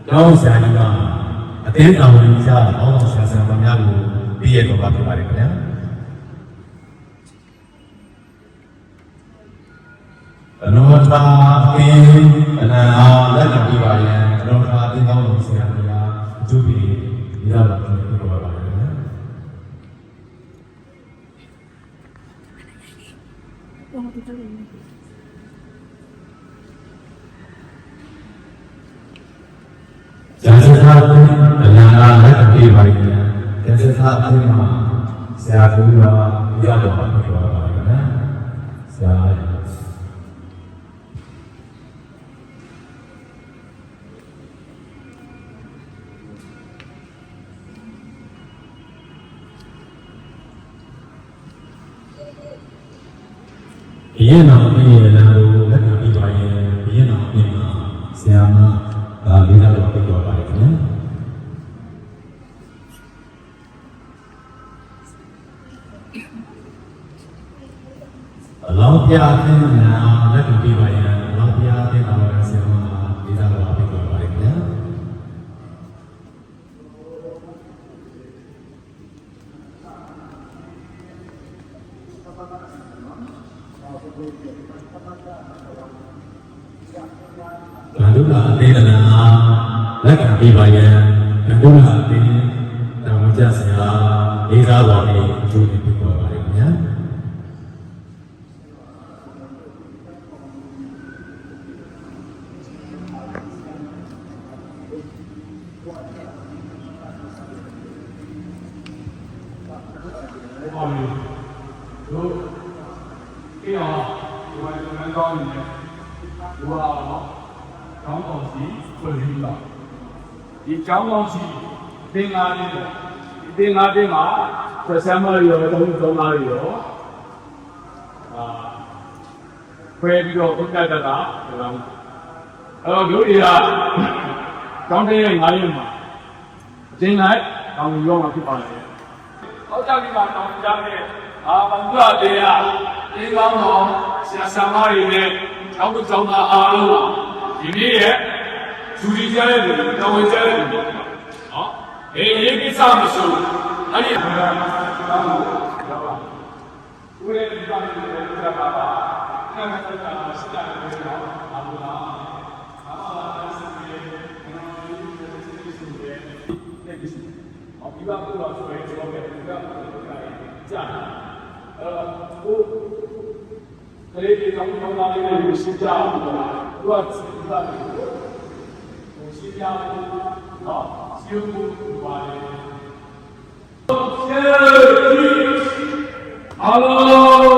Now, Sanina, attend our Lisa, all of Sasamayago, be a Copac. Anota, and let them be by Anota, the Nolan Sanina, to be without the Copac. Jangan lagi baiknya. Jadi saat ini saya juga tidak dapat berdoa. Saya ia nak lalu lagi baik. Ia nak saya tidak dapat berdoa baiknya. Laut ya akhirnya lagi baik. Laut ya akhirnya kalau saya tidak dapat berdoa baiknya. ဗန္ဓုလာအသေးနာလက်ခံပြီးပါရဲ့ဗန္ဓုလာအသေးတာဝန်ကျဆရာလေးစားတော်နဲ့အကျိုးပြုပေါ်ပါတယ်ခင်ဗျာတို့ဒီအောင်ဒီမှာကျွန်တော်ကောင်းနေတယ်ဒီဟာတော့ကျောင်းတော်စီဖွင့်ပြီးတော့ဒီကျောင်းတော်စီသင်္ကားလေးဒီသင်္ကားတင်းမှာဆက်ဆံမရောတုံးသုံးသားရောဖွင့်ပြီးတော့ဘုရားတက်ကအဲ့တော့တို့တွေကကျောင်းတဲ့9ရက်မှာအချိန်လိုက်တောင်းရောမှာဖြစ်ပါလေဟောကြားပြီးမှတောင်းကြတဲ့ဘုရားတရားဒီကောင်းတော်ဆရာဆရာမတွေနဲ့ကျောင်းသူကျောင်းသားအားလုံးဒီနေ့ရဲ့သူကြီးကြတဲ့လူတော်ဝင်ကြတဲ့လူနော်အေးဒီကိစ္စမရှိဘူးအဲ့ဒီဘုရားကောင်းတော်ရောက်ပါဦးရဲ့ဒီကောင်းတော်ကိုကြားပါပါအဲ့ဒါကစတာကိုတော့အဘုရားဆက်ပြီးဒီဘက်ကတော့ဆွဲကြောပဲဒီဘက်ကကြာကိုကလေးတွေကောင်းကောင်းသားလေးတွေရှင်းပြအောင်တော့သူကစည်သားတယ်ဟိုရှင်းပြအောင်နော်ရှင်းဖို့ပါတယ်အားလုံး